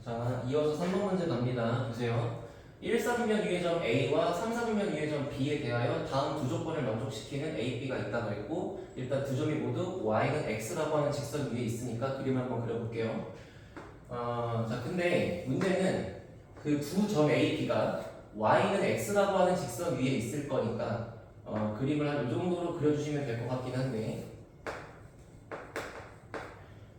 자, 이어서 3번 문제 갑니다. 보세요. 1, 4분면 유의점 A와 3, 4분면 유의점 B에 대하여 다음 두 조건을 만족시키는 A, B가 있다고 했고, 일단 두 점이 모두 Y는 X라고 하는 직선 위에 있으니까 그림을 한번 그려볼게요. 자, 근데 문제는 그 두 점 A, B가 Y는 X라고 하는 직선 위에 있을 거니까 그림을 한 이 정도로 그려주시면 될 것 같긴 한데,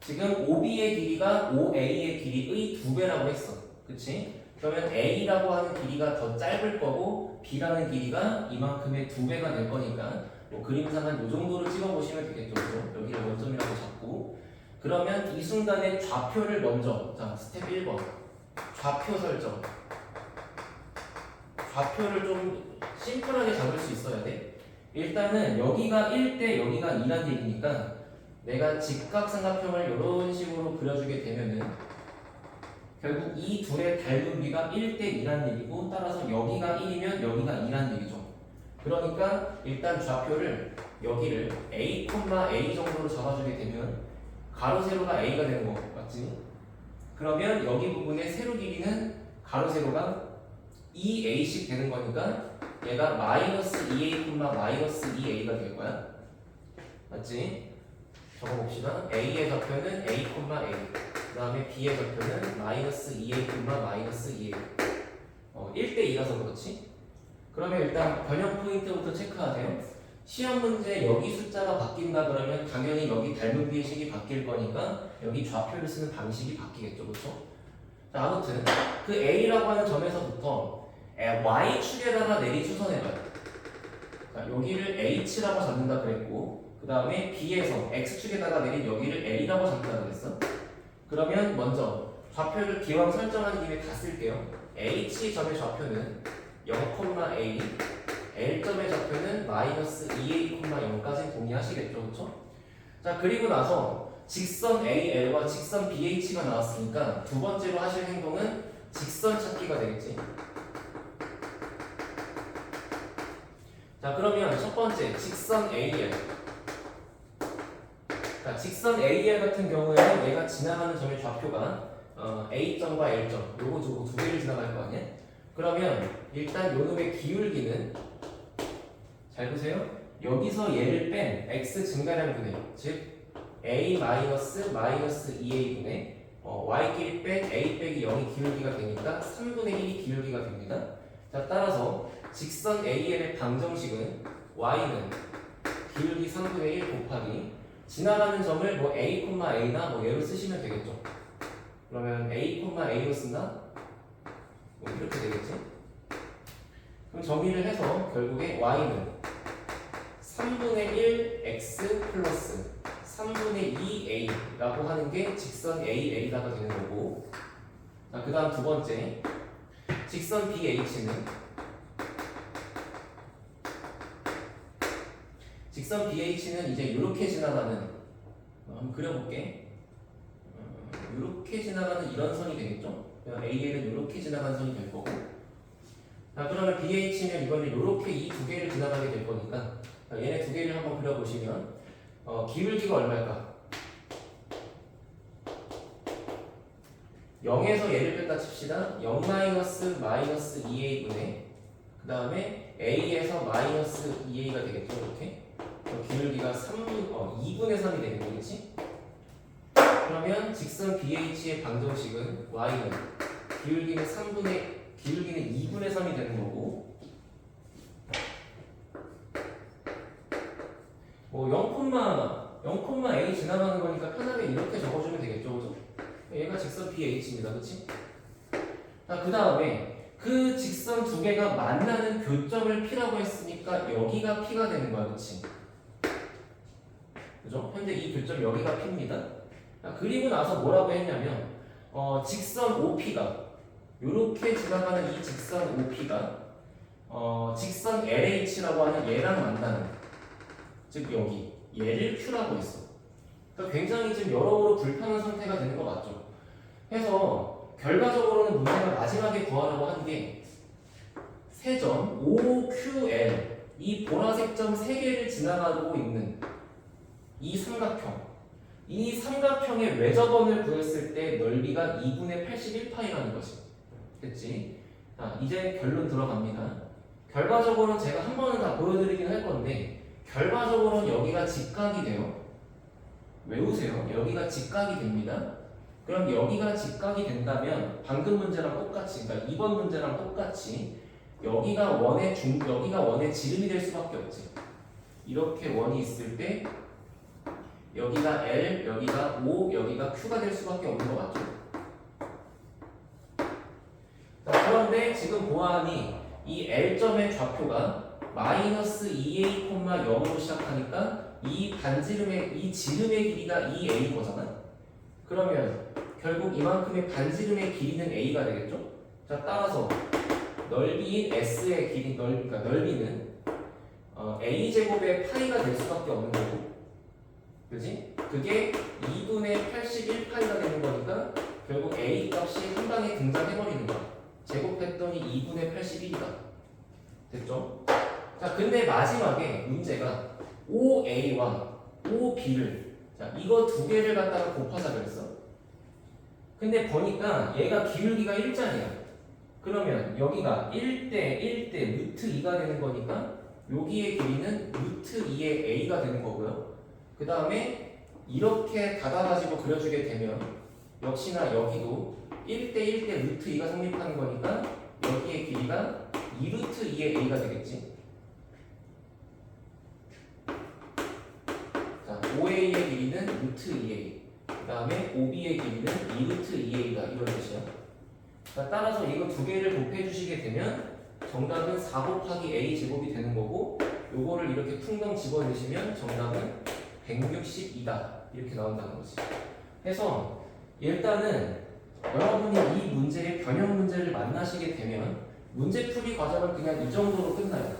지금 OB의 길이가 OA의 길이의 2배라고 했어. 그치? 그러면 A라고 하는 길이가 더 짧을 거고 B라는 길이가 이만큼의 2배가 될 거니까 뭐 그림상 한 이 정도로 찍어보시면 되겠죠. 그죠? 여기를 원점이라고 잡고, 그러면 이 순간에 좌표를 먼저, 자, 스텝 1번 좌표 설정. 좌표를 좀 심플하게 잡을 수 있어야 돼. 일단은 여기가 1대 여기가 2란 얘기니까 내가 직각삼각형을 이런 식으로 그려주게 되면은 결국 이 둘의 닮은비가 1대 2란 얘기고, 따라서 여기가 1이면 여기가 2란 얘기죠. 그러니까 일단 좌표를 여기를 A, A 정도로 잡아주게 되면 가로 세로가 A가 되는 거 맞지? 그러면 여기 부분의 세로 길이는 가로 세로가 2A씩 되는 거니까 얘가 마이너스 2A, 마이너스 2A가 될 거야. 맞지? 적어봅시다. A의 좌표는 A, A. 그 다음에 B의 좌표는 마이너스 2A, 마이너스 2A. 1대 2라서 그렇지? 그러면 일단 변형 포인트부터 체크하세요. 시험 문제 여기 숫자가 바뀐다 그러면 당연히 여기 닮은 비의식이 바뀔 거니까 여기 좌표를 쓰는 방식이 바뀌겠죠. 그렇죠? 자, 아무튼 그 A라고 하는 점에서부터 Y축에다가 내리추선해봐요. 자, 여기를 H라고 잡는다 그랬고, 그 다음에 B에서 X축에다가 내린 여기를 L이라고 잡는다 그랬어. 그러면 먼저 좌표를 기왕 설정한 김에 다 쓸게요. H점의 좌표는 0,A, L점의 좌표는 마이너스 2A, 0까지 동의하시겠죠. 그렇죠? 자, 그리고 나서 직선 AL과 직선 BH가 나왔으니까 두 번째로 하실 행동은 직선 찾기가 되겠지. 자, 그러면 첫 번째 직선 AL. 자, 직선 AL 같은 경우에는 얘가 지나가는 점의 좌표가 A점과 L점 요거 두 개를 지나갈 거 아니야? 그러면 일단 요놈의 기울기는, 잘 보세요. 여기서 얘를 뺀 x 증가량분의, 즉 a 마이너스 2a분의 y끼리 뺀 a 빼기 0이 기울기가 되니까 3분의 1이 기울기가 됩니다. 자, 따라서 직선 AL의 방정식은 y는 기울기 3분의 1 곱하기 지나가는 점을 뭐 a, a나 뭐 얘로 쓰시면 되겠죠. 그러면 a, a로 쓴다? 뭐 이렇게 되겠지? 그럼 정의를 해서 결국에 y는 3분의 1 x 플러스 3분의 2 a라고 하는 게 직선 AL이라고 되는 거고, 자, 그 다음 두 번째 직선 BH는 이제 이렇게 지나가는, 한번 그려볼게. 이렇게 지나가는 이런 선이 되겠죠? AL은 이렇게 지나가는 선이 될 거고, 자, 그러면 BH는 이거는 이렇게 이 두 개를 지나가게 될 거니까 얘네 두 개를 한번 그려보시면 기울기가 얼마일까? 0에서 얘를 뺐다 칩시다. 0 마이너스 2a분의 그 다음에 a에서 마이너스 2a가 되겠죠. 이렇게 기울기가 2분의 3이 되는 거겠지? 그러면 직선 BH의 방정식은 y는 기울기는 2분의 3이 되는 거고, 0,A 지나가는 거니까 편하게 이렇게 적어주면 되겠죠. 그죠? 얘가 직선 BH입니다. 그치? 자, 그 다음에 그 직선 두 개가 만나는 교점을 P라고 했으니까 여기가 P가 되는 거야. 그치? 그죠? 현재 이 교점 여기가 P입니다. 자, 그리고 나서 뭐라고 했냐면 직선 OP가 요렇게 지나가는 이 직선 OP가 직선 LH라고 하는 얘랑 만나는, 즉 여기 얘를 Q라고 했어. 그러니까 굉장히 지금 여러모로 불편한 상태가 되는 거 맞죠? 해서 결과적으로는 문제가 마지막에 구하라고 한 게 세 점 OQL, 이 보라색 점 세 개를 지나가고 있는 이 삼각형, 이 삼각형의 외접원을 구했을 때 넓이가 2분의 81파이라는 것이. 됐지? 자, 이제 결론 들어갑니다. 결과적으로는 제가 한 번은 다 보여드리긴 할 건데, 결과적으로는 여기가 직각이 돼요. 외우세요. 여기가 직각이 됩니다. 그럼 여기가 직각이 된다면 방금 문제랑 똑같이, 그러니까 2번 문제랑 똑같이 여기가 원의 지름이 될 수밖에 없지. 이렇게 원이 있을 때 여기가 L, 여기가 O, 여기가 Q가 될 수밖에 없는 거 맞죠? 자, 그런데 지금 보아하니 이 L점의 좌표가 마이너스 2a, 0으로 시작하니까 이 지름의 길이가 2a 거잖아? 그러면 결국 이만큼의 반지름의 길이는 a가 되겠죠? 자, 따라서 넓이인 s의 길이, 그러니까 넓이는 a제곱의 파이가 될 수밖에 없는 거고, 그지? 그게 2분의 81파이가 되는 거니까 결국 a 값이 한 방에 등장해버리는 거야. 제곱했더니 2분의 81이다. 됐죠? 자, 근데 마지막에 문제가 5a와 5b를, 자, 이거 두 개를 갖다가 곱하자 그랬어. 근데 보니까 얘가 기울기가 1자리야. 그러면 여기가 1대 루트 2가 되는 거니까 여기의 길이는 루트 2의 a가 되는 거고요. 그 다음에 이렇게 닫아가지고 그려주게 되면 역시나 여기도 1대 루트 2가 성립하는 거니까 여기의 길이가 2루트 2의 a가 되겠지. 자, 5a의 길이는 루트 2a, 그 다음에 5b의 길이는 2루트 2a다, 이런 뜻이야. 자, 따라서 이거 두 개를 곱해주시게 되면 정답은 4 곱하기 a 제곱이 되는 거고, 요거를 이렇게 풍덩 집어넣으시면 정답은 162다, 이렇게 나온다는 거지. 그래서 일단은 여러분이 이 문제의 변형 문제를 만나시게 되면 문제풀이 과정은 그냥 이 정도로 끝나요.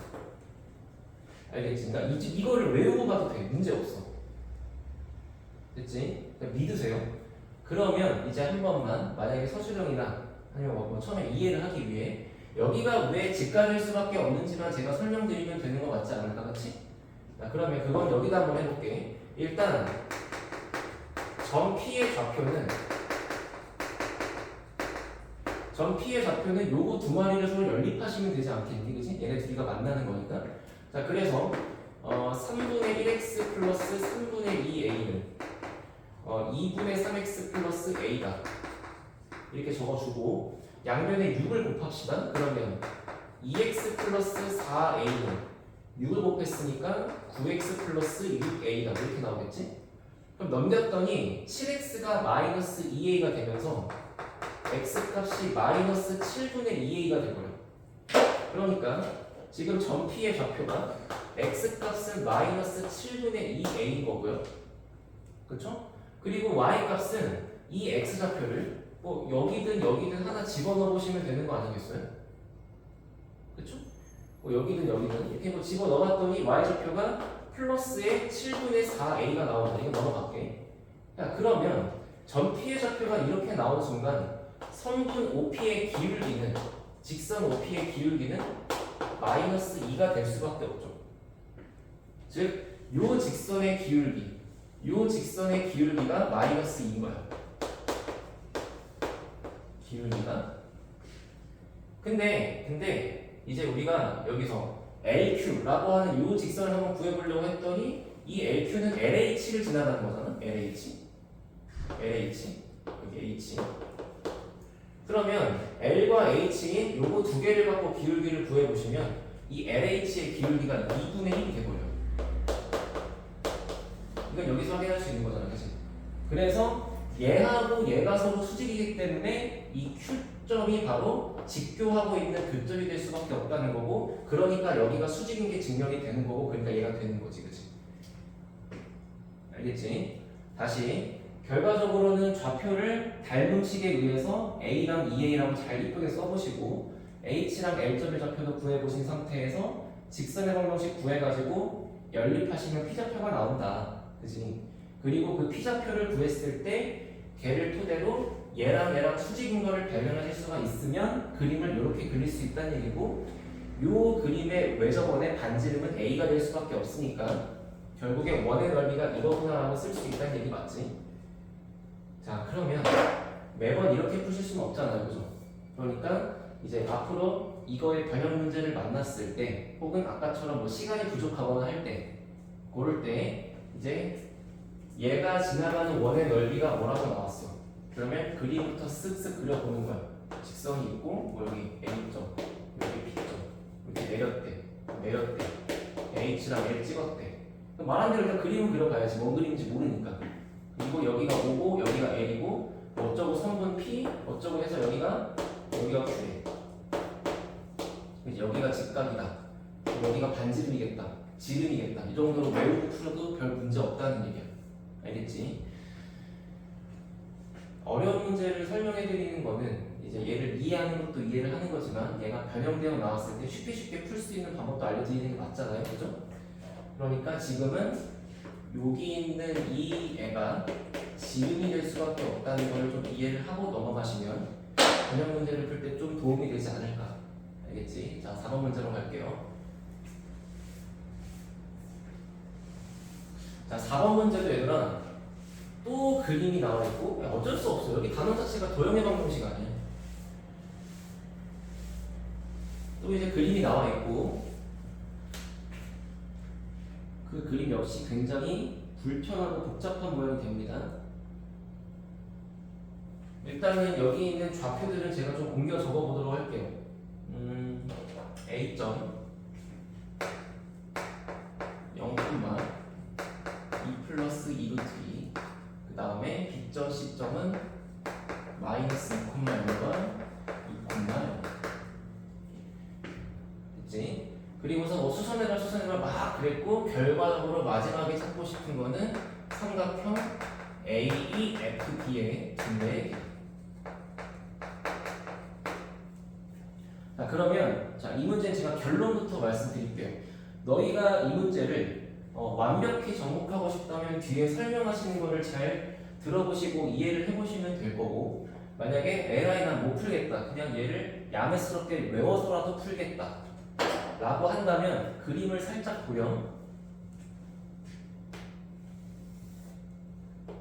알겠지? 그러니까 이거를 외우고 가도 돼. 문제 없어. 됐지? 그러니까 믿으세요. 그러면 이제 한 번만 만약에 서술형이나 아니면 뭐 처음에 이해를 하기 위해 여기가 왜 직각일 수밖에 없는지만 제가 설명드리면 되는 거 맞지 않을까, 그치? 자, 그러면 그건 여기다 한번 해볼게. 일단 점 P의 좌표는 요거 두 마리를 서로 연립하시면 되지 않겠니? 그치? 얘네 둘이가 만나는 거니까. 자, 그래서 3분의 1x 플러스 3분의 2a는 2분의 3x 플러스 a다, 이렇게 적어주고 양면에 6을 곱합시다. 그러면 2x 플러스 4a는 6을 곱했으니까 9x 플러스 6a다, 이렇게 나오겠지? 그럼 넘겼더니 7x가 마이너스 2a가 되면서 x값이 마이너스 7분의 2a가 되고요. 그러니까 지금 점 P의 좌표가 x값은 마이너스 7분의 2a인 거고요. 그쵸? 그리고 y값은 이 x좌표를 뭐 여기든 하나 집어넣어 보시면 되는 거 아니겠어요? 그쵸? 뭐 여기든 이렇게 뭐 집어넣어봤더니 y좌표가 플러스의 7분의 4a가 나오다. 이거 넘어갈게. 자, 그러면 점 P의 좌표가 이렇게 나오는 순간 선분 OP의 기울기는, 직선 OP의 기울기는 마이너스 2가 될 수밖에 없죠. 즉, 요 직선의 기울기가 마이너스 2인 거야. 기울기가. 근데 이제 우리가 여기서 LQ라고 하는 요 직선을 한번 구해보려고 했더니 이 LQ는 LH를 지나가는 거잖아. LH, 여기 H. 그러면 L과 H인 요거 두 개를 갖고 기울기를 구해보시면 이 LH의 기울기가 2분의 1이 돼버려. 이건 여기서 확인할 수 있는 거잖아, 그치? 그래서 얘하고 얘가 서로 수직이기 때문에 이 Q점이 바로 직교하고 있는 교점이 될 수밖에 없다는 거고, 그러니까 여기가 수직인 게 증명이 되는 거고, 그러니까 얘가 되는 거지, 그치? 알겠지? 다시 결과적으로는 좌표를 닮음식에 의해서 A랑 2A라고 잘 이쁘게 써보시고 H랑 L점의 좌표도 구해보신 상태에서 직선의 방정식 구해가지고 연립하시면 P좌표가 나온다, 그치? 그리고 그 P좌표를 구했을 때 걔를 토대로 얘랑 수직인 거를 발견하실 수가 있으면 그림을 이렇게 그릴 수 있다는 얘기고, 요 그림의 외접원의 반지름은 A가 될 수밖에 없으니까 결국에 원의 넓이가 이거구나라고 쓸 수 있다는 얘기 맞지? 자, 그러면 매번 이렇게 푸실 수는 없잖아요, 그죠? 그러니까 이제 앞으로 이거의 변형 문제를 만났을 때, 혹은 아까처럼 뭐 시간이 부족하거나 할 때, 고를 때 이제 얘가 지나가는 원의 넓이가 뭐라고 나왔어? 그러면 그림부터 쓱쓱 그려보는 거야. 직선이 있고, 뭐 여기 A점, 여기 B점, 이렇게 내렸대, H랑 L 찍었대. 말한 대로 일단 그림을 그려봐야지. 뭔 그림인지 모르니까. 그리고 여기가 O고, 여기가 L이고, 어쩌고 성분 P, 어쩌고 해서 여기가 Q래. 여기가 직각이다. 여기가 반지름이겠다. 지름이겠다. 이 정도로 외우고 풀어도 별 문제 없다는 얘기야. 알겠지? 어려운 문제를 설명해 드리는 거는 이제 얘를 이해하는 것도 이해를 하는 거지만 얘가 변형되어 나왔을 때 쉽게 풀 수 있는 방법도 알려드리는 게 맞잖아요. 그죠? 그러니까 지금은 여기 있는 이 애가 지름이 될 수밖에 없다는 걸 좀 이해를 하고 넘어가시면 변형 문제를 풀 때 좀 도움이 되지 않을까. 알겠지? 자, 4번 문제로 갈게요. 자, 4번 문제도 얘들아 또 그림이 나와 있고 어쩔 수 없어. 여기 단어 자체가 도형의 방정식 아니야. 또 이제 그림이 나와 있고 그 그림 역시 굉장히 불편하고 복잡한 모양이 됩니다. 일단은 여기 있는 좌표들은 제가 좀 옮겨 적어 보도록 할게요. A점 0, 2 플러스 2루트 2. 그 다음에 B점 C점은 마이너스 2,0과 2,0. 됐지? 그리고서 뭐 수선해라 막 그랬고 결과적으로 마지막에 찾고 싶은 거는 삼각형 AEFB의 분모의 길이. 자, 그러면 이 문제는 제가 결론부터 말씀드릴게요. 너희가 이 문제를 완벽히 정복하고 싶다면 뒤에 설명하시는 거를 잘 들어보시고 이해를 해보시면 될 거고, 만약에 에라이 난 못 풀겠다, 그냥 얘를 야매스럽게 외워서라도 풀겠다 라고 한다면 그림을 살짝 보렴.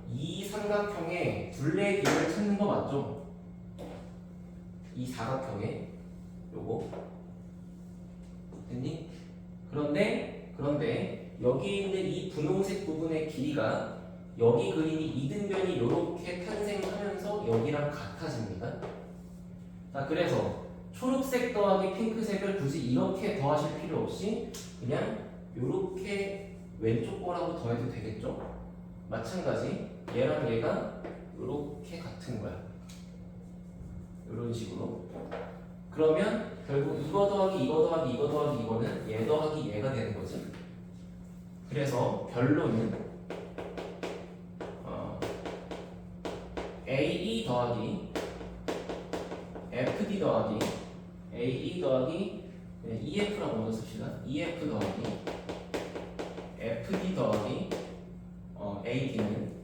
이 삼각형의 둘레의 길이를 찾는 거 맞죠? 이 사각형의 요거 됐니? 그런데 여기 있는 이 분홍색 부분의 길이가 여기 그림이 이등변이 이렇게 탄생하면서 여기랑 같아집니다. 자, 그래서 초록색 더하기 핑크색을 굳이 이렇게 더하실 필요 없이 그냥 이렇게 왼쪽 거라고 더해도 되겠죠? 마찬가지 얘랑 얘가 이렇게 같은 거야. 이런 식으로. 그러면 결국 이거 더하기 이거 더하기 이거 더하기 이거는 얘 더하기 얘가 되는 거지. 그래서 결론은 AE 더하기 FD 더하기 AE 더하기 EF라고 먼저 씁시다. EF 더하기 FD 더하기 AD는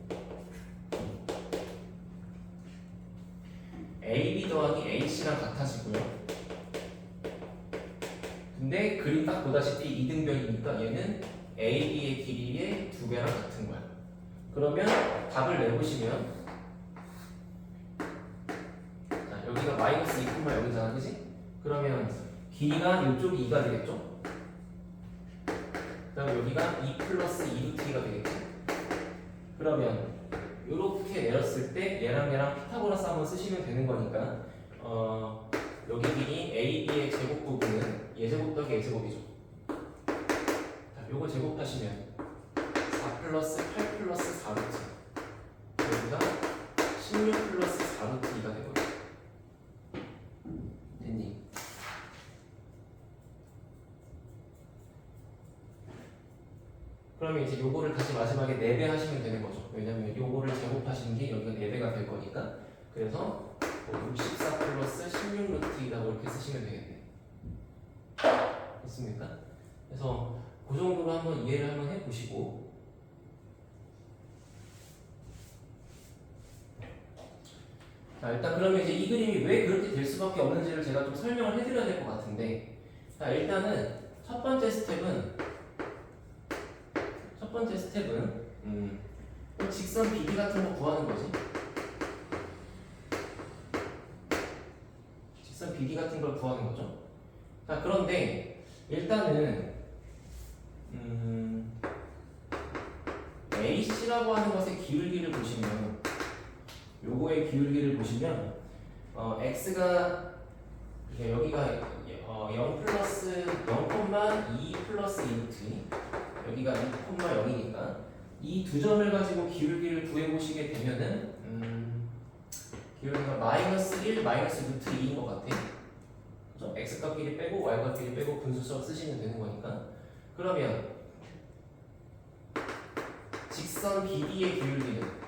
AB 더하기 H랑 같아지고요. 근데 그림 딱 보다시피 이등변이니까 얘는 AB의 길이의 2배랑 같은 거야. 그러면 답을 내보시면 자, 여기가 마이너스 2, 여기잖아, 그지? 그러면 길이가 이쪽이 2가 되겠죠? 그 다음에 여기가 2 플러스 2루트가 되겠지? 그러면 이렇게 내렸을 때 얘랑 피타고라스 한번 쓰시면 되는 거니까 여기 길이 AB의 제곱 부분은 예제곱 더하기 예제곱이죠. 자, 요거 제곱하시면 4 플러스 8 플러스 4루트 여기가 16 플러스 4루트 2가 되거든요. 됐니? 그러면 이제 요거를 다시 마지막에 4배 하시면 되는 거죠. 왜냐면 요거를 제곱하시는 게 여기가 4배가 될 거니까. 그래서 64 플러스 16루트 2라고 이렇게 쓰시면 되겠네. 됐습니까? 그래서 그 정도로 한번 이해를 한번 해보시고, 자, 일단 그러면 이제 이 그림이 왜 그렇게 될 수밖에 없는지를 제가 좀 설명을 해드려야 될 것 같은데, 자, 일단은 첫 번째 번째 스텝은 직선 BD 같은 거 구하는 거지. 직선 BD 같은 걸 구하는 거죠. 자, 그런데 일단은 AC라고 하는 것의 기울기를 보시면, 요거의 기울기를 보시면 x가 여기가 0 플러스 0,2 플러스 2t, 여기가 2,0이니까 이 두 점을 가지고 기울기를 구해보시게 되면은 기울기가 마이너스 1, 마이너스 루트 2인 것 같아. 그죠? x값끼리 빼고 y값끼리 빼고 분수처럼 쓰시면 되는 거니까. 그러면 직선 BD의 기울기는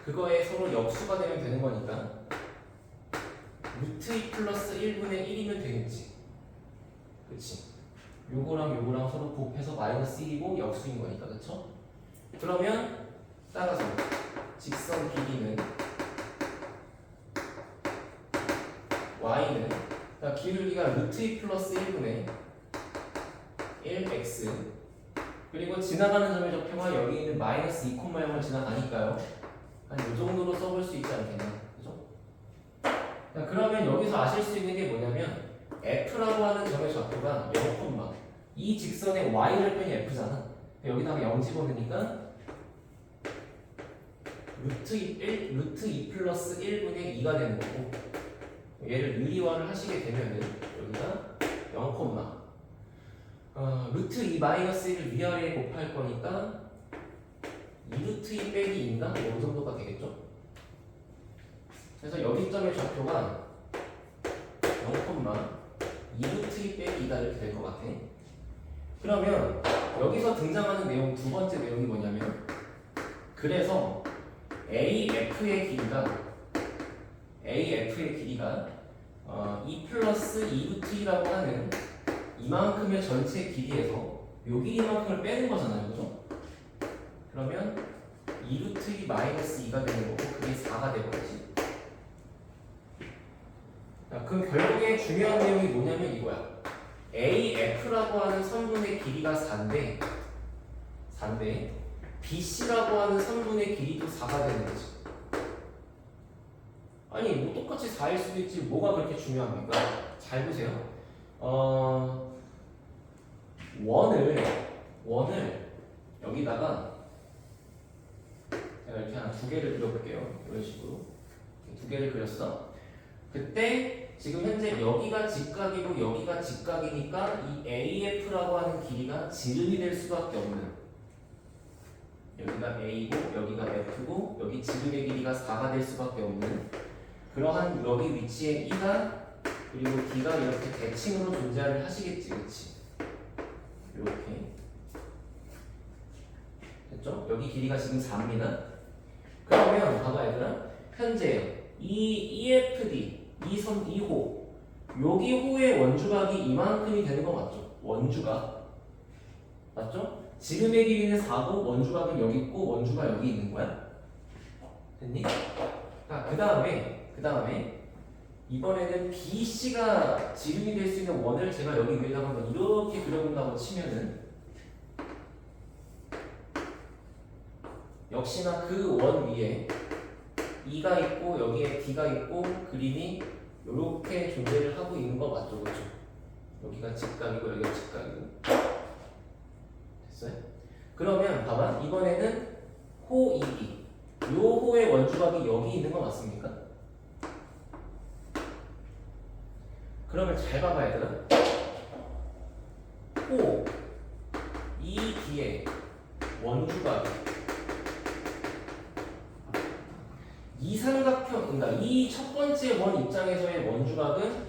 그거에 서로 역수가 되면 되는 거니까 루트 2 플러스 1분의 1이면 되겠지. 그치? 요거랑 요거랑 서로 곱해서 마이너스 1이고 역수인 거니까. 그쵸? 그러면 따라서 직선 BD는 y는 기울기가 루트 2 플러스 1분의 1x 그리고 지나가는 점의 좌표가 여기 있는 마이너스 2,0을 지나가니까요. 한 이 정도로 써볼 수 있지 않겠나. 그죠? 자, 그러면 여기서 아실 수 있는 게 뭐냐면 f라고 하는 점의 좌표가 0, 이 직선의 y를 빼니 f잖아. 여기다가 0 집어넣으니까 루트 2 플러스 1분의 2가 되는 거고, 얘를 유리화를 하시게 되면은 여기가 0, 루트 2 마이너스 1을 위아래에 곱할 거니까 2루트 2 빼기 2인가? 어느 정도가 되겠죠? 그래서 여기 점의 좌표가 0, 2루트 2 빼기 2가 이렇게 될 것 같아. 그러면 여기서 등장하는 내용 두 번째 내용이 뭐냐면, 그래서 AF의 길이가 2 플러스 2루트 2라고 하는 이만큼의 전체 길이에서 요 길이만큼을 빼는 거잖아요. 그죠? 그러면 2루트 2 마이너스 2가 되는 거고, 그게 4가 되버리지. 자, 그럼 결국에 중요한 내용이 뭐냐면 이거야. AF라고 하는 선분의 길이가 4인데 BC라고 하는 선분의 길이도 4가 되는 거지. 아니, 뭐 똑같이 4일 수도 있지, 뭐가 그렇게 중요합니까? 잘 보세요. 원을 여기다가 제가 이렇게 한 두 개를 그려볼게요. 이런 식으로 두 개를 그렸어. 그때 지금 현재 여기가 직각이고 여기가 직각이니까 이 AF라고 하는 길이가 지름이 될 수밖에 없는, 여기가 A고 여기가 F고 여기 지름의 길이가 4가 될 수밖에 없는 그러한 여기 위치에 E가 그리고 D가 이렇게 대칭으로 존재를 하시겠지. 그치? 이렇게 됐죠? 여기 길이가 지금 4입니다. 그러면 봐봐 얘들아, 현재 이 EFD 이 호, 여기 호의 원주각이 이만큼이 되는 거 맞죠? 원주각 맞죠? 지름의 길이는 4고 원주각은 여기 있고 원주가 여기 있는 거야. 됐니? 자, 그 다음에 이번에는 BC가 지름이 될 수 있는 원을 제가 여기 위에다가 한번 이렇게 그려본다고 치면은 역시나 그 원 위에 E가 있고 여기에 D가 있고 그림이 이렇게 존재를 하고 있는 거 맞죠? 그렇죠? 여기가 직각이고 여기가 직각이고. 됐어요? 그러면 봐봐, 이번에는 호 2B, 요 호의 원주각이 여기 있는 거 맞습니까? 그러면 잘 봐봐 얘들아, 호 2B의 원주각이 이 삼각형, 그러니까 이 첫 번째 원 입장에서의 원주각은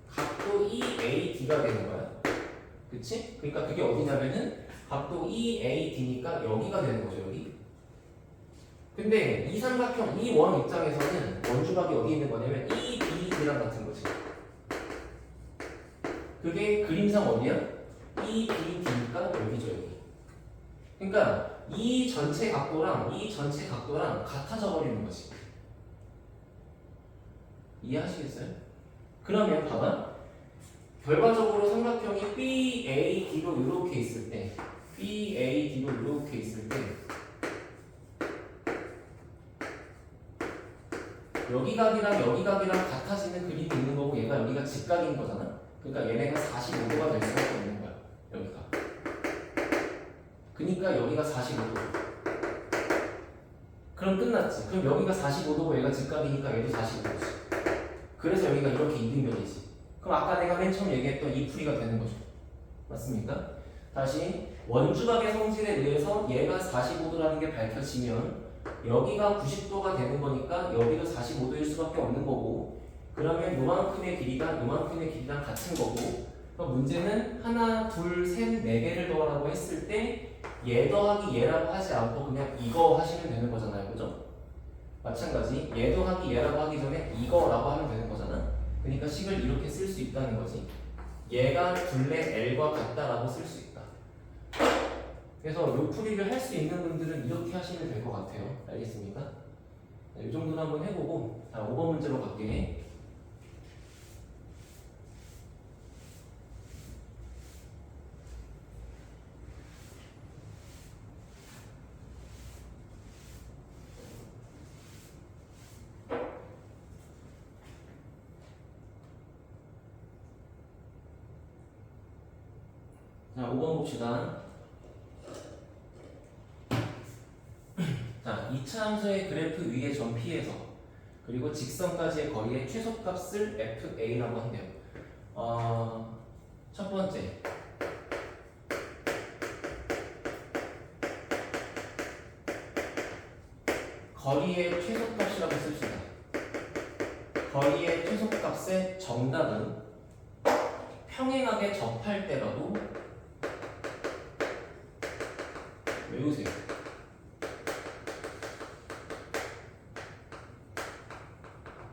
각도 EAD가 되는 거야. 그치? 그러니까 그게 어디냐면은 각도 EAD니까 여기가 되는 거죠, 여기. 근데 이 삼각형, 이 원 입장에서는 원주각이 어디 있는 거냐면 EBD랑 같은 거지. 그게 그림상 어디야? EBD니까 여기죠, 여기. 그러니까 이 전체 각도랑 이 전체 각도랑 같아져 버리는 거지. 이해하시겠어요? 그러면 봐봐, 결과적으로 삼각형이 BAD로 이렇게 있을 때 BAD로 이렇게 있을 때 여기 각이랑 여기 각이랑 같아지는 그림이 있는 거고 얘가 여기가 직각인 거잖아. 그러니까 얘네가 45도가 될 수밖에 없는 거야. 여기가. 그러니까 여기가 45도. 그럼 끝났지. 그럼 여기가 45도고 얘가 직각이니까 얘도 45도지. 그래서 여기가 이렇게 이등변이지. 그럼 아까 내가 맨 처음 얘기했던 이 풀이가 되는 거죠. 맞습니까? 다시 원주각의 성질에 의해서 얘가 45도라는 게 밝혀지면 여기가 90도가 되는 거니까 여기도 45도일 수밖에 없는 거고, 그러면 요만큼의 길이가 요만큼의 길이랑 같은 거고, 그럼 문제는 하나, 둘, 셋, 네 개를 더하라고 했을 때 얘 더하기 얘라고 하지 않고 그냥 이거 하시면 되는 거잖아요. 그죠? 마찬가지 얘 더하기 얘라고 하기 전에 이거라고 하면 되는 거잖아. 그러니까 식을 이렇게 쓸 수 있다는 거지. 얘가 둘레 L과 같다라고 쓸 수 있다. 그래서 요 풀이를 할 수 있는 분들은 이렇게 하시면 될 것 같아요. 알겠습니까? 네, 이 정도는 한번 해보고, 자, 5번 문제로 갈게. 자, 5번 봅시다. 자, 2차 함수의 그래프 위의 점 P에서 그리고 직선까지의 거리의 최소값을 FA라고 한대요. 첫 번째, 거리의 최소값이라고 씁시다. 거리의 최소값의 정답은 평행하게 접할 때라도 외우세요.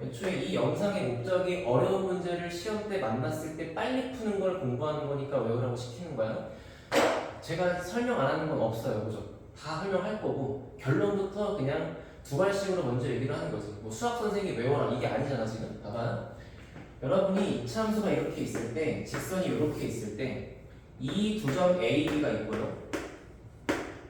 애초에 이 영상의 목적이 어려운 문제를 시험 때 만났을 때 빨리 푸는 걸 공부하는 거니까 외우라고 시키는 거야. 제가 설명 안 하는 건 없어요. 그죠? 다 설명할 거고 결론부터 그냥 두 발씩으로 먼저 얘기를 하는 거지. 뭐 수학 선생님이 외워라 이게 아니잖아 지금. 봐봐. 여러분이 2차 함수가 이렇게 있을 때, 직선이 이렇게 있을 때 이 두 점 A, B가 있고요.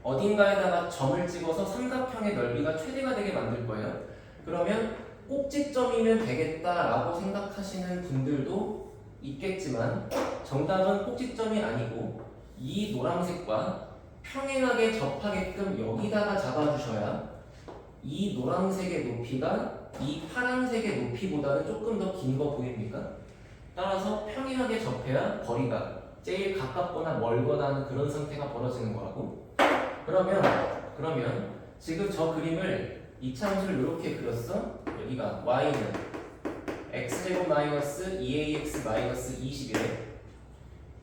어딘가에다가 점을 찍어서 삼각형의 넓이가 최대가 되게 만들 거예요. 그러면 꼭지점이면 되겠다라고 생각하시는 분들도 있겠지만 정답은 꼭지점이 아니고 이 노란색과 평행하게 접하게끔 여기다가 잡아주셔야 이 노란색의 높이가 이 파란색의 높이보다는 조금 더 긴 거 보입니까? 따라서 평행하게 접해야 거리가 제일 가깝거나 멀거나 하는 그런 상태가 벌어지는 거라고. 그러면 지금 저 그림을 2차 함수를 이렇게 그렸어. 여기가 y는 x제곱 마이너스 2ax 마이너스 20이래.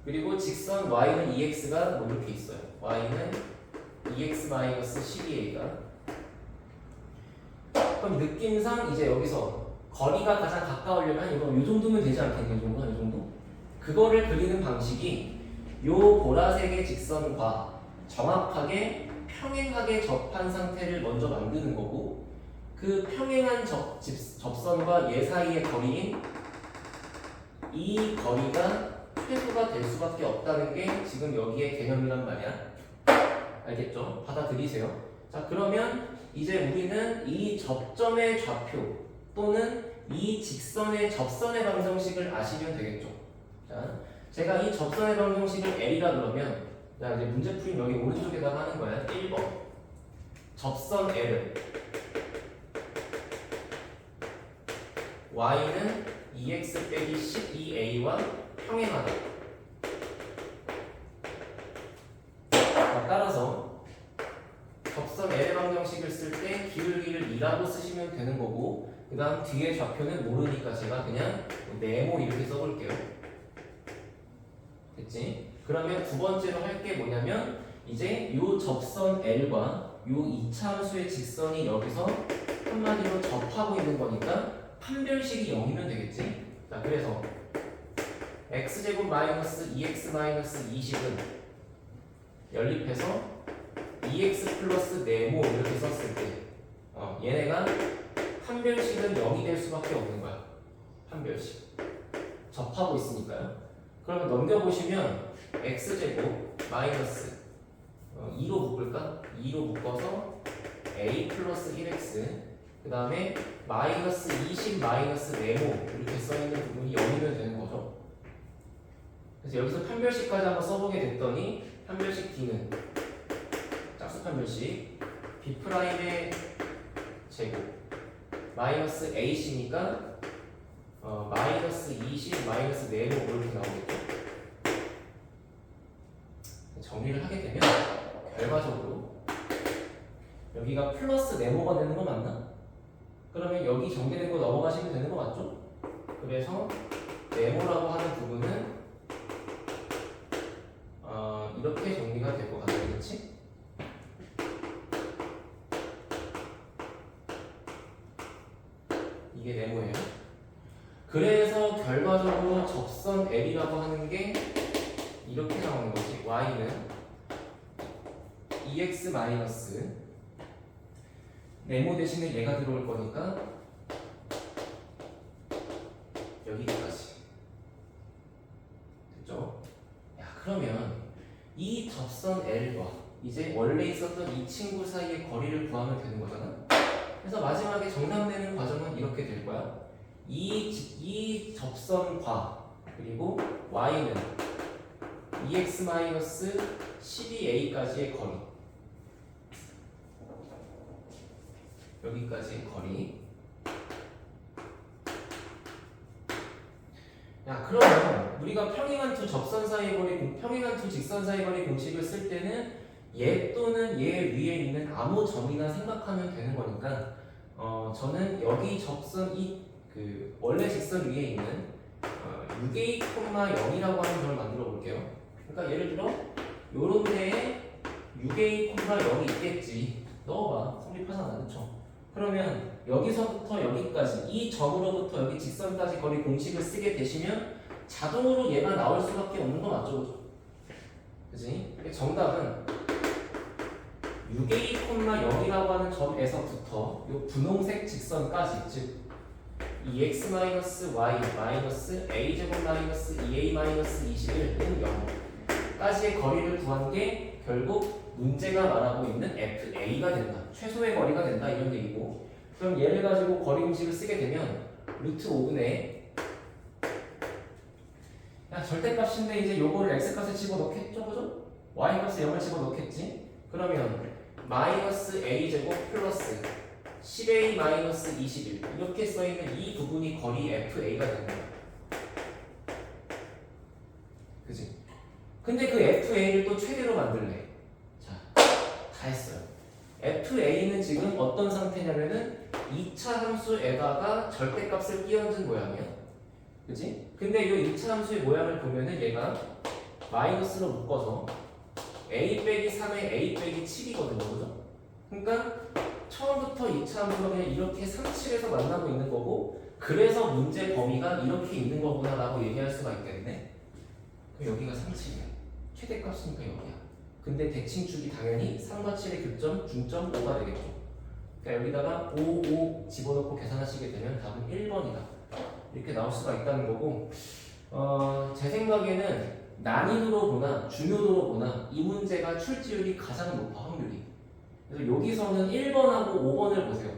그리고 직선 y는 2x가 뭐 이렇게 있어요. y는 2x 마이너스 12a가. 그럼 느낌상 이제 여기서 거리가 가장 가까우려면 이건 이 정도면 되지 않겠냐? 이 정도? 그거를 그리는 방식이 요 보라색의 직선과 정확하게 평행하게 접한 상태를 먼저 만드는 거고, 그 평행한 접선과 얘 사이의 거리인 이 거리가 최소가 될 수밖에 없다는 게 지금 여기의 개념이란 말이야. 알겠죠? 받아들이세요. 자, 그러면 이제 우리는 이 접점의 좌표 또는 이 직선의 접선의 방정식을 아시면 되겠죠. 자, 제가 이 접선의 방정식을 L이라 그러면, 자, 이제 문제풀이 여기 오른쪽에다가 하는 거야. 1번. 접선 L은 y는 2x 빼기 12a와 평행하다. 따라서 접선 L의 방정식을 쓸 때 기울기를 2라고 쓰시면 되는 거고, 그 다음 뒤에 좌표는 모르니까 제가 그냥 네모 이렇게 써볼게요. 됐지? 그러면 두 번째로 할 게 뭐냐면 이제 요 접선 L과 요 2차 함수의 직선이 여기서 한마디로 접하고 있는 거니까 판별식이 0이면 되겠지? 자, 그래서 x제곱 마이너스 2x 마이너스 20은 연립해서 2x 플러스 네모 이렇게 썼을 때 얘네가 판별식은 0이 될 수밖에 없는 거야. 판별식 접하고 있으니까요. 그러면 넘겨보시면 x제곱 마이너스 2로 묶을까? 2로 묶어서 a 플러스 1x 그 다음에 마이너스 20 마이너스 네모 이렇게 써있는 부분이 0이면 되는 거죠. 그래서 여기서 판별식까지 한번 써보게 됐더니 판별식 D는 짝수 판별식 B'의 제곱 마이너스 AC니까 마이너스 20 마이너스 네모 이렇게 나오겠죠. 정리를 하게 되면 결과적으로 여기가 플러스 네모가 되는 거 맞나? 그러면 여기 전개된 거 넘어가시면 되는 거 맞죠? 그래서 네모라고 하는 부분은 이렇게 정리가 될 것 같아요. 그렇지? 이게 네모예요. 그래서 결과적으로 접선 L이라고 하는 게 이렇게 나오는 거지. Y는 2x 마이너스 네모 대신에 얘가 들어올 거니까 여기까지 됐죠? 야, 그러면 이 접선 L과 이제 원래 있었던 이 친구 사이의 거리를 구하면 되는 거잖아. 그래서 마지막에 정답 내는 과정은 이렇게 될 거야. 이 접선과 그리고 Y는 2x-12a까지의 거리 여기까지의 거리. 야, 그러면 우리가 평행한 두 접선 사이의 거리, 평행한 두 직선 사이의 거리 공식을 쓸 때는 얘 또는 얘 위에 있는 아무 점이나 생각하면 되는 거니까 저는 여기 접선 그 원래 직선 위에 있는 6a, 0이라고 하는 점을 만들어 볼게요. 그러니까 예를 들어 요런 데에 6a, 0이 있겠지. 넣어봐. 성립하잖아. 그쵸? 그러면 여기서부터 여기까지 이 점으로부터 여기 직선까지 거리 공식을 쓰게 되시면 자동으로 얘가 나올 수밖에 없는 거 맞죠? 그죠? 그치? 정답은 6a, 0이라고 하는 점에서부터 이 분홍색 직선까지 즉 이 x-y a제곱 마이너스 2a 21은 0까지의 거리를 구한 게 결국 문제가 말하고 있는 FA가 된다. 최소의 거리가 된다 이런 얘기고. 그럼 얘를 가지고 거리 공식을 쓰게 되면 루트 5분의 절대값인데 이제 요거를 x값에 집어넣겠죠, 그죠? y값에 0을 집어넣겠지. 그러면 마이너스 a제곱 플러스 10a 마이너스 21 이렇게 써있는 이 부분이 거리 FA가 되는 거야. 그지? 근데 그 FA를 또 최대로 만들래. 자, 다 했어요. FA는 지금 어떤 상태냐면은 2차 함수에다가 절대값을 끼얹은 모양이야. 그지? 근데 이 2차 함수의 모양을 보면은 얘가 마이너스로 묶어서 a 빼기 3에 a 빼기 7이거든요. 그죠? 그러니까 처음부터 2차 함수가 그냥 이렇게 3, 7에서 만나고 있는 거고 그래서 문제 범위가 이렇게 있는 거구나 라고 얘기할 수가 있겠네. 그럼 여기가 3, 7이야. 최대값이니까 여기야. 근데 대칭축이 당연히 3과 7의 교점, 중점 5가 되겠죠. 그러니까 여기다가 5, 5 집어넣고 계산하시게 되면 답은 1번이다. 이렇게 나올 수가 있다는 거고 제 생각에는 난이도로 보나 중요도로 보나 이 문제가 출제율이 가장 높아 확률이. 그래서 여기서는 1번하고 5번을 보세요.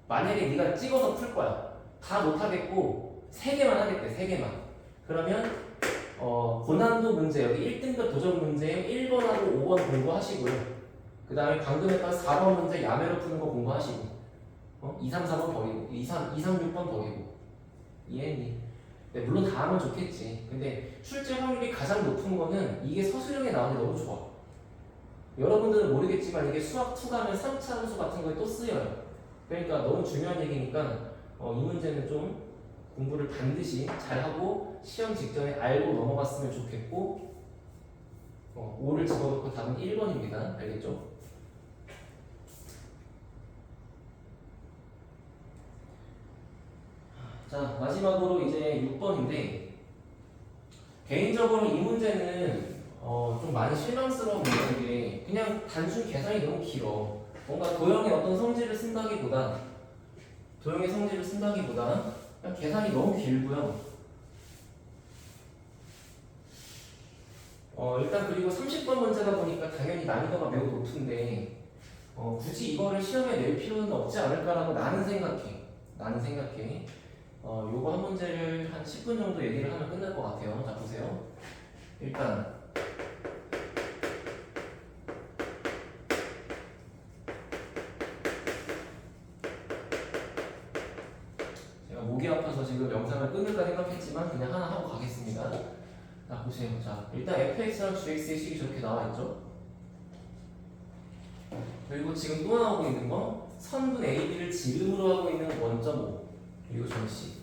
만약에 네가 찍어서 풀 거야. 다 못하겠고 3개만 하겠대. 3개만. 그러면 고난도 문제 여기 1등급 도전 문제 1번하고 5번 공부하시고요. 그 다음에 방금 했던 4번 문제 야매로 푸는 거 공부하시고 2, 3, 4번 버리고 2, 3, 6번 버리고 이해했니? 네, 물론 다 하면 좋겠지. 근데 출제 확률이 가장 높은 거는 이게 서술형에 나오는데 너무 좋아. 여러분들은 모르겠지만 이게 수학 2 가면 3차 함수 같은 거에 또 쓰여요. 그러니까 너무 중요한 얘기니까 이 문제는 좀 공부를 반드시 잘하고 시험 직전에 알고 넘어갔으면 좋겠고 5를 집어넣고 답은 1번입니다. 알겠죠? 자, 마지막으로 이제 6번인데 개인적으로 이 문제는 좀 많이 실망스러운 문제인 게 그냥 단순 계산이 너무 길어. 뭔가 도형의 어떤 성질을 쓴다기보다 그냥 계산이 너무 길고요. 일단 그리고 30번 문제다 보니까 당연히 난이도가 매우 높은데 굳이 이거를 시험에 낼 필요는 없지 않을까라고 나는 생각해. 요거 한 문제를 한 10분 정도 얘기를 하면 끝날 것 같아요. 자, 보세요. 일단 제가 목이 아파서 지금 영상을 끊을까 생각했지만 그냥 하나 하고 가겠습니다. 자, 보세요. 자, 일단 fx랑 gx의 식이 저렇게 나와 있죠. 그리고 지금 또 나오고 있는 거 선분 AB를 지름으로 하고 있는 원점 O 그리고 정식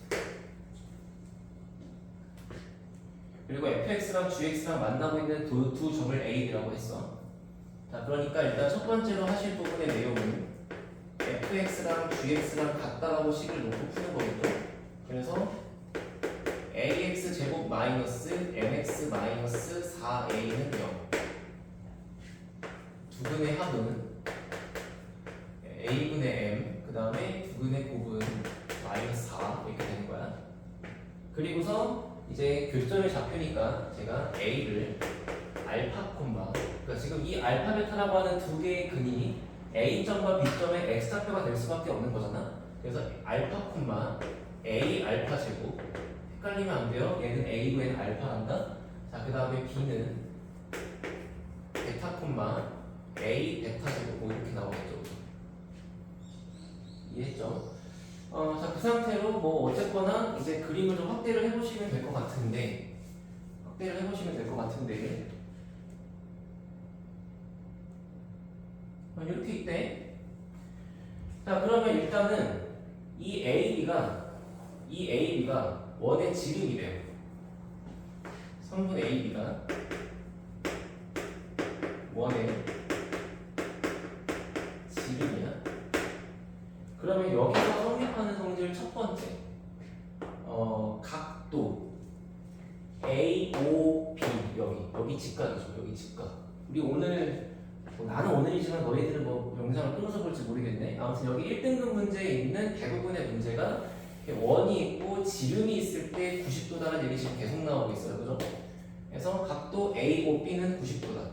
그리고 fx랑 gx랑 만나고 있는 두 점을 A라고 했어. 자, 그러니까 일단 첫 번째로 하실 부분의 내용은 fx랑 gx랑 같다라고 식을 놓고 푸는 거겠죠. 그래서 ax 제곱 마이너스 mx 마이너스 4a는 0 두근의 합은 a분의 m 그 다음에 두근의 곱은 마이너스 4 이렇게 되는 거야. 그리고서 이제 교점의 좌표니까 제가 a를 알파 콤마 그러니까 지금 이 알파 베타라고 하는 두 개의 근이 a점과 b점의 x좌표가 될 수밖에 없는 거잖아. 그래서 알파 콤마 a 알파 제곱 헷갈리면 안 돼요. 얘는 a고 얘는 알파란다. 자, 그 다음에 b는 베타 콤마 a 베타 제곱 뭐 이렇게 나오겠죠. 이해했죠? 자, 그 상태로 뭐 어쨌거나 이제 그림을 좀 확대를 해보시면 될 것 같은데 이렇게 있대. 자, 그러면 일단은 이 AB가 원의 지름이래요. 성분 AB가 원의 지름이야. 그러면 여기서 성립하는 성질 첫 번째 각도 AOB 여기 직각이죠. 여기 직각. 우리 오늘 나는 오늘이지만 너희들은 뭐 영상을 끊어서 볼지 모르겠네. 아무튼 여기 1등급 문제에 있는 대부분의 문제가 원이 있고 지름이 있을 때 90도다라는 얘기 지금 계속 나오고 있어요. 그죠? 그래서 각도 AOB는 90도다.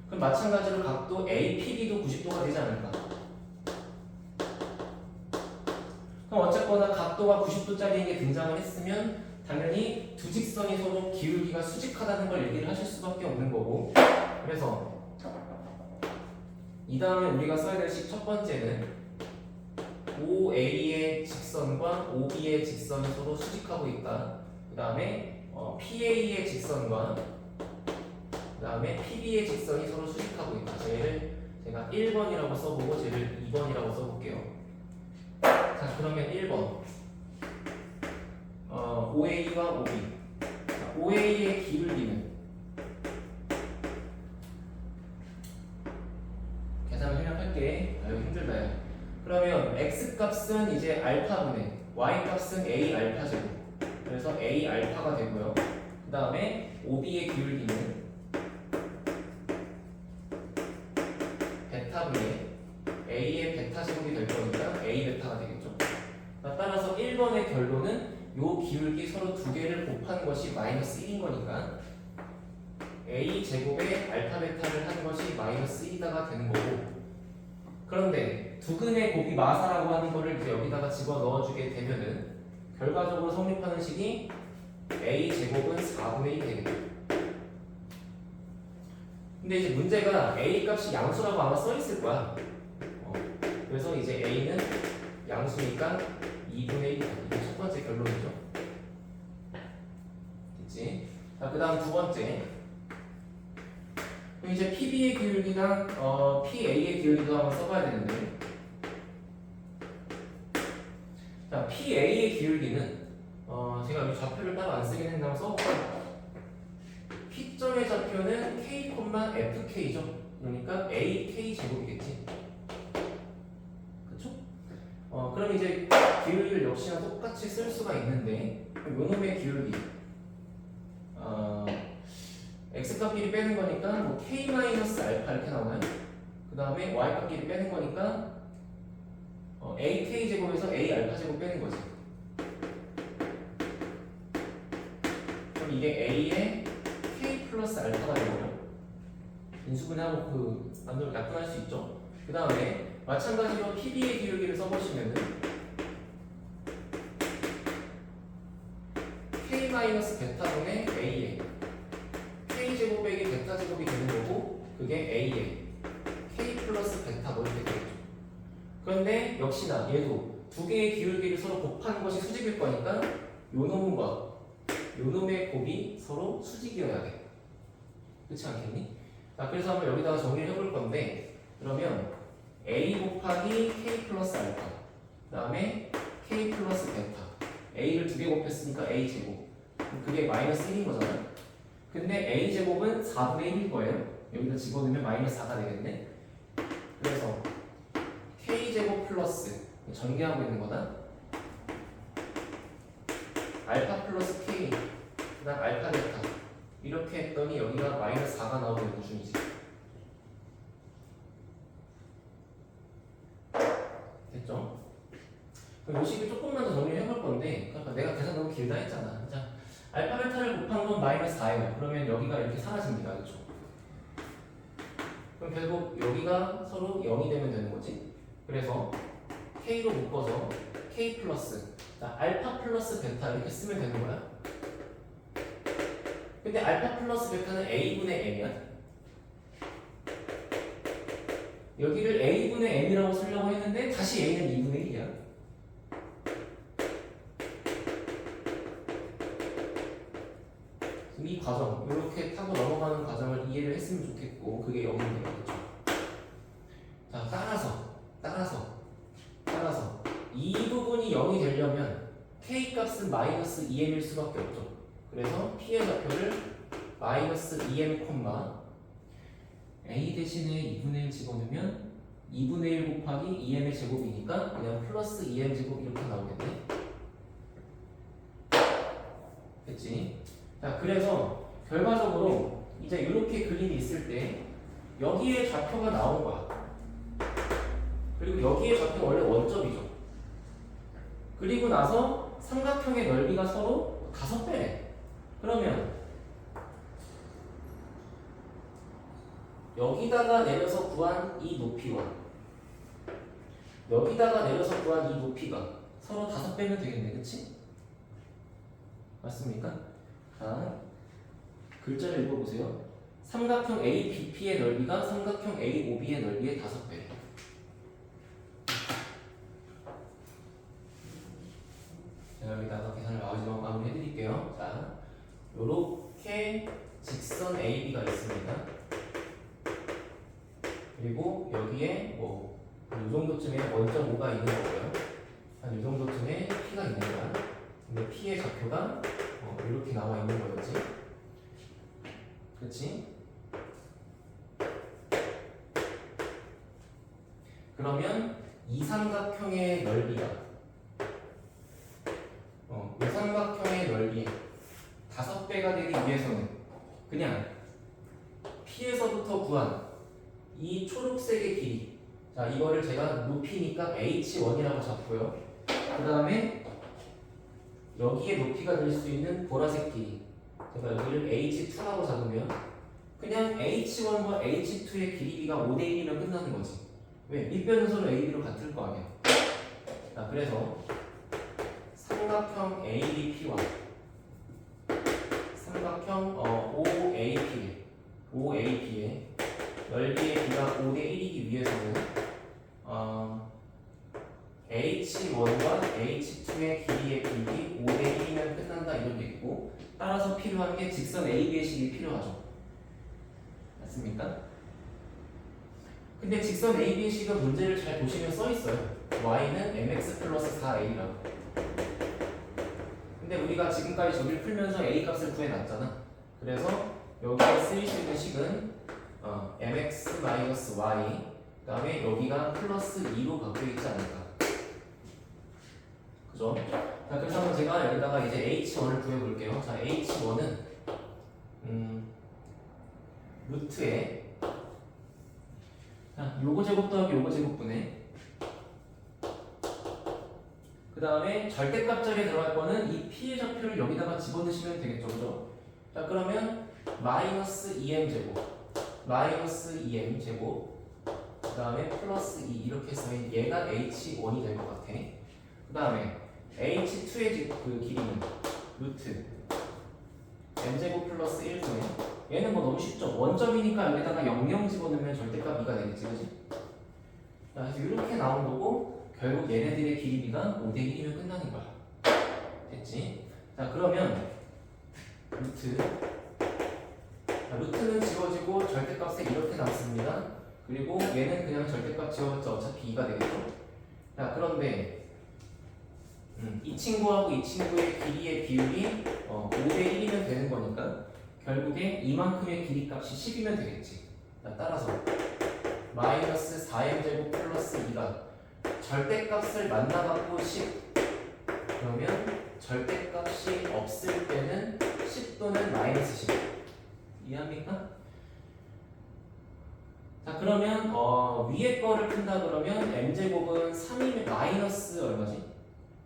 그럼 마찬가지로 각도 APB도 90도가 되지 않을까? 그럼 어쨌거나 각도가 90도짜리인 게 등장을 했으면 당연히 두 직선이 서로 기울기가 수직하다는 걸 얘기를 하실 수밖에 없는 거고. 그래서 이 다음에 우리가 써야 될 식 첫 번째는 OA의 직선과 OB의 직선이 서로 수직하고 있다. 그 다음에 PA의 직선과 그 다음에 PB의 직선이 서로 수직하고 있다. 쟤를 제가 1번이라고 써보고 쟤를 2번이라고 써볼게요. 자, 그러면 1번 OA와 OB. 자, OA의 기울기는 계산을 생각할게. 이거 힘들다. 그러면 x 값은 이제 알파분의 y 값은 a 알파 제곱. 그래서 a 알파가 되고요. 그 다음에 OB의 기울기는 베타분의 a의 베타 제곱이 될 거니까 a 베타가 되겠죠. 따라서 1번의 결론은 요 기울기 서로 두 개를 곱한 것이 마이너스 1인 거니까 a 제곱에 알파 베타를 한 것이 마이너스 1이다가 되는 거고. 그런데 두근의 곱이 마사라고 하는 거를 이제 여기다가 집어 넣어주게 되면은 결과적으로 성립하는 식이 a 제곱은 4분의 1이 되겠죠. 근데 이제 문제가 a 값이 양수라고 아마 써 있을 거야. 그래서 이제 a는 양수니까 2분의 1이다. 이게 첫 번째 결론이죠. 됐지? 자, 그 다음 두 번째. 그럼 이제 PB의 기울기랑 PA의 기울기도 한번 써봐야 되는데. 자, PA의 기울기는 제가 여기 좌표를 따로 안 쓰긴 했는데 한번 써볼게요. P점의 좌표는 K, FK죠. 그러니까 AK 제곱이겠지. 그쵸? 그럼 이제 기울기를 역시나 똑같이 쓸 수가 있는데 요놈의 기울기 x값끼리 빼는 거니까 뭐 k-알파 이렇게 나오나요? 그 다음에 y값끼리 빼는 거니까 ak 제곱에서 a 알파 제곱 빼는 거지. 이게 A의 K 플러스 알파가 되고요. 인수분해하고 그 만들어 약분할 수 있죠. 그 다음에 마찬가지로 PB의 기울기를 써보시면은 K 마이너스 베타분의 A의 K 제곱 빼기 베타 제곱이 되는 거고 그게 A의 K 플러스 베타 뭐 이렇게 되겠죠. 그런데 역시나 얘도 두 개의 기울기를 서로 곱하는 것이 수직일 거니까 요 놈과 요 놈의 곱이 서로 수직이어야 돼. 그렇지 않겠니? 자, 그래서 한번 여기다가 정리를 해볼 건데 그러면 A 곱하기 K 플러스 알파 그 다음에 K 플러스 베타 A를 두 개 곱했으니까 A 제곱 그게 마이너스 1인 거잖아. 근데 A 제곱은 4분의 1일 거예요. 여기다 집어넣으면 마이너스 4가 되겠네. 그래서 K 제곱 플러스 전개하고 있는 거다. 알파 플러스 K 그 다음 알파 베타 이렇게 했더니 여기가 마이너스 4가 나오는 기준이지. 됐죠? 그럼 이 식을 조금만 더 정리를 해볼 건데 그러니까 내가 계산 너무 길다 했잖아. 자, 알파 베타를 곱한 건 마이너스 4예요. 그러면 여기가 이렇게 사라집니다. 그렇죠? 그럼 결국 여기가 서로 0이 되면 되는 거지. 그래서 K로 묶어서 K 플러스 자, 알파 플러스 베타 이렇게 쓰면 되는 거야. 근데 알파 플러스 베타는 A분의 M이야. 여기를 A분의 M이라고 쓰려고 했는데 다시 A는 2분의 1이야. 이 과정, 이렇게 타고 넘어가는 과정을 이해를 했으면 좋겠고 그게 여기인 거겠죠. 자, 따라서 이 부분이 0이 되려면 K 값은 마이너스 2m일 수밖에 없죠. 그래서 P의 좌표를 마이너스 2m, A 대신에 2분의 1 집어넣으면 2분의 1 곱하기 2m의 제곱이니까 그냥 플러스 2m 제곱 이렇게 나오겠네. 됐지? 자, 그래서 결과적으로 이제 이렇게 그림이 있을 때 여기에 좌표가 나온 거야. 그리고 여기에 좌표가 원래 원점이죠. 그리고 나서 삼각형의 넓이가 서로 5배래. 그러면 여기다가 내려서 구한 이 높이와 여기다가 내려서 구한 이 높이가 서로 5배면 되겠네. 그치? 맞습니까? 자, 글자를 읽어보세요. 삼각형 ABP의 넓이가 삼각형 AOB의 넓이의 5배. 제가 여기다가 계산을 마무리 해드릴게요. 자, 요렇게 직선 AB가 있습니다. 그리고 여기에 뭐 이 정도쯤에 원점 5가 있는 거고요. 한 이 정도쯤에 P가 있는 거야. 근데 P의 좌표가 이렇게 나와 있는 거였지. 그렇지? 그러면 이 삼각형의 넓이가 이 삼각형의 넓이 5배가 되기 위해서는 그냥 P에서부터 구한 이 초록색의 길이 자 이거를 제가 높이니까 H1이라고 잡고요. 그 다음에 여기에 높이가 될 수 있는 보라색 길이 제가 여기를 H2라고 잡으면 그냥 H1과 H2의 길이가 5대1이면 끝나는 거지. 왜? 밑변은 서로 AB로 같을 거 아니야. 자, 그래서 삼각형 ABP와 삼각형 OAP의 넓이의 비가 5대1이기 위해서는 H1과 H2의 길이의 비이 5대1이면 끝난다 이런 얘기고 따라서 필요한 게 직선 AB의 식이 필요하죠. 맞습니까? 근데 직선 AB의 식은 문제를 잘 보시면 써있어요. Y는 mx 플러스 4a라고. 근데 우리가 지금까지 저기를 풀면서 A 값을 구해놨잖아. 그래서 여기에 쓰일 수 있는 식은 mx 마이너스 y 그 다음에 여기가 플러스 2로 바뀌어있지 않을까. 그죠? 자, 그래서 한번 제가 여기다가 이제 h1을 구해볼게요. 자, h1은 루트에 자, 요거 제곱 더하기 요거 제곱분의 그 다음에 절대값 자리에 들어갈 거는 이 p의 좌표를 여기다가 집어넣으시면 되겠죠. 그죠? 자 그러면 마이너스 2m 제곱 마이너스 2m 제곱 그 다음에 플러스 2 이렇게 했으면 얘가 h1이 될 것 같아. 그 다음에 h2의 그 길이는 루트 m제곱 플러스 1분의 얘는 뭐 너무 쉽죠. 원점이니까 여기다가 00 집어넣으면 절대값 2가 되겠지, 그지? 자, 그래서 이렇게 나온 거고 결국 얘네들의 길이가 5대 1이면 끝나는 거야. 됐지? 자 그러면 루트 자, 루트는 지워지고 절대값에 이렇게 남습니다. 그리고 얘는 그냥 절대값 지워봤자 어차피 2가 되겠죠. 자 그런데 이 친구하고 이 친구의 길이의 비율이 5대 1이면 되는 거니까 결국에 이만큼의 길이 값이 10이면 되겠지. 자, 따라서 마이너스 4m제곱 플러스 2가 절대값을 만나갖고 10 그러면 절대값이 없을 때는 10 또는 마이너스 10 이해합니까? 자 그러면 위에 거를 푼다 그러면 m제곱은 3이면 마이너스 얼마지?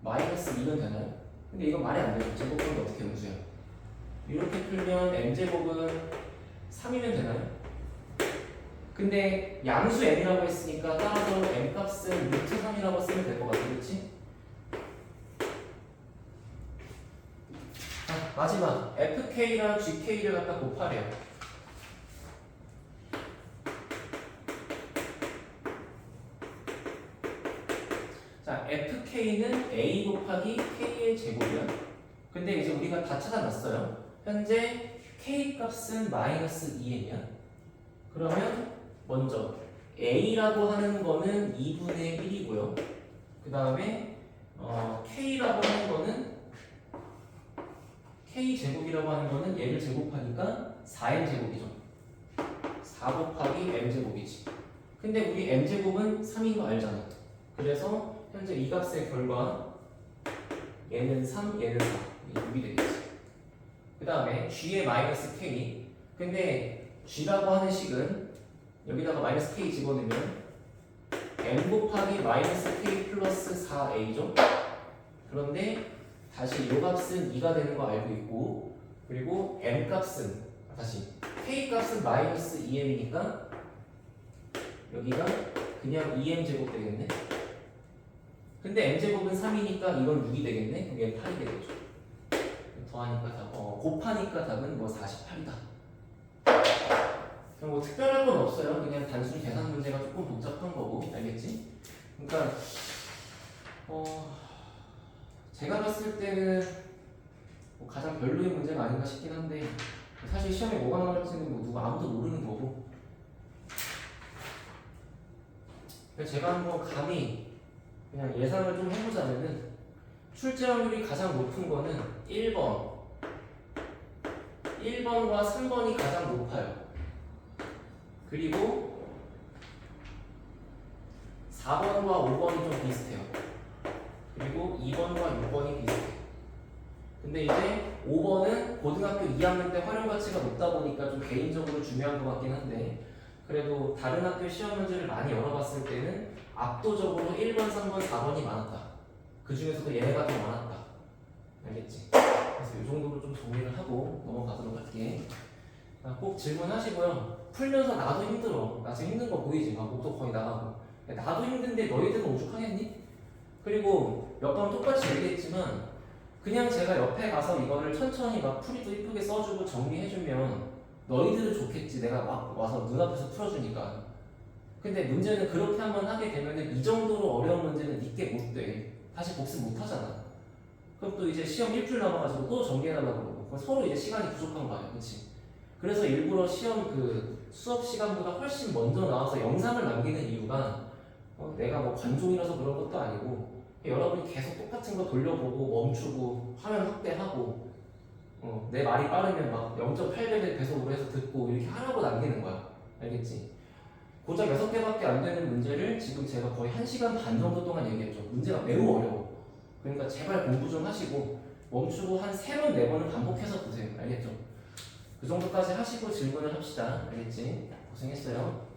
마이너스 2는 되나요? 근데 이건 말이 안 되죠. 제곱하면 어떻게 음수야? 이렇게 풀면 m제곱은 3이면 되나요? 근데 양수 m이라고 했으니까 따라서 m값은 루트 3이라고 쓰면 될 것 같아. 그렇지? 자, 마지막 fk랑 gk를 갖다 곱하래요. 자, fk는 a 곱하기 k의 제곱이야. 근데 이제 우리가 다 찾아놨어요. 현재 k 값은 마이너스 2m이야. 그러면 먼저 a라고 하는 거는 2분의 1이고요. 그 다음에 k라고 하는 거는 k 제곱이라고 하는 거는 얘를 제곱하니까 4m 제곱이죠. 4 곱하기 m 제곱이지. 근데 우리 m 제곱은 3인 거 알잖아. 그래서 현재 이 값의 결과 얘는 3, 얘는 4 이게 6이 되겠지. 그 다음에 g의 마이너스 k 근데 g라고 하는 식은 여기다가 마이너스 k 집어넣으면 m 곱하기 마이너스 k 플러스 4a죠. 그런데 다시 이 값은 2가 되는 거 알고 있고 그리고 m 값은 다시 k 값은 마이너스 2m이니까 여기가 그냥 2m 제곱 되겠네. 근데 m제곱은 3이니까 이건 6이 되겠네? 그럼 얘는 8이 되겠죠. 더하니까 곱하니까 답은 뭐 48이다. 그럼 뭐 특별할 건 없어요. 그냥 단순히 계산 문제가 조금 복잡한 거고, 알겠지? 그러니까 제가 봤을 때는 뭐 가장 별로의 문제가 아닌가 싶긴 한데 사실 시험에 뭐가 나올지는 뭐 누가 아무도 모르는 거고. 제가 한번 감히 그냥 예상을 좀 해보자면은 출제 확률이 가장 높은 거는 1번과 3번이 가장 높아요. 그리고 4번과 5번이 좀 비슷해요. 그리고 2번과 6번이 비슷해요. 근데 이제 5번은 고등학교 2학년 때 활용 가치가 높다 보니까 좀 개인적으로 중요한 것 같긴 한데 그래도 다른 학교 시험 문제를 많이 열어봤을 때는 압도적으로 1번, 3번, 4번이 많았다. 그 중에서도 얘네가 더 많았다. 알겠지? 그래서 이 정도로 좀 정리를 하고 넘어가도록 할게. 꼭 질문하시고요. 풀면서 나도 힘들어. 나 지금 힘든 거 보이지? 막 목도 거의 나가고. 나도 힘든데 너희들은 오죽하겠니? 그리고 몇 번 똑같이 얘기했지만 그냥 제가 옆에 가서 이거를 천천히 막 풀이도 이쁘게 써주고 정리해주면 너희들은 좋겠지. 내가 막 와서 눈앞에서 풀어주니까. 근데 문제는 그렇게 한번 하게 되면은 이 정도로 어려운 문제는 니께 못 돼. 다시 복습 못 하잖아. 그럼 또 이제 시험 일주일 남아가지고 또 정리해달라고 그러고. 그럼 서로 이제 시간이 부족한 거 아니야. 그치? 그래서 일부러 시험 그 수업 시간보다 훨씬 먼저 나와서 영상을 남기는 이유가 내가 뭐 관종이라서 그런 것도 아니고 여러분이 계속 똑같은 거 돌려보고 멈추고 화면 확대하고 내 말이 빠르면 막 0.8배속 배속으로 해서 듣고 이렇게 하라고 남기는 거야. 알겠지? 고작 6개밖에 안 되는 문제를 지금 제가 거의 1시간 반 정도 동안 얘기했죠. 문제가 매우 어려워. 그러니까 제발 공부 좀 하시고 멈추고 한 3번, 4번은 반복해서 보세요. 알겠죠? 그 정도까지 하시고 질문을 합시다. 알겠지? 고생했어요.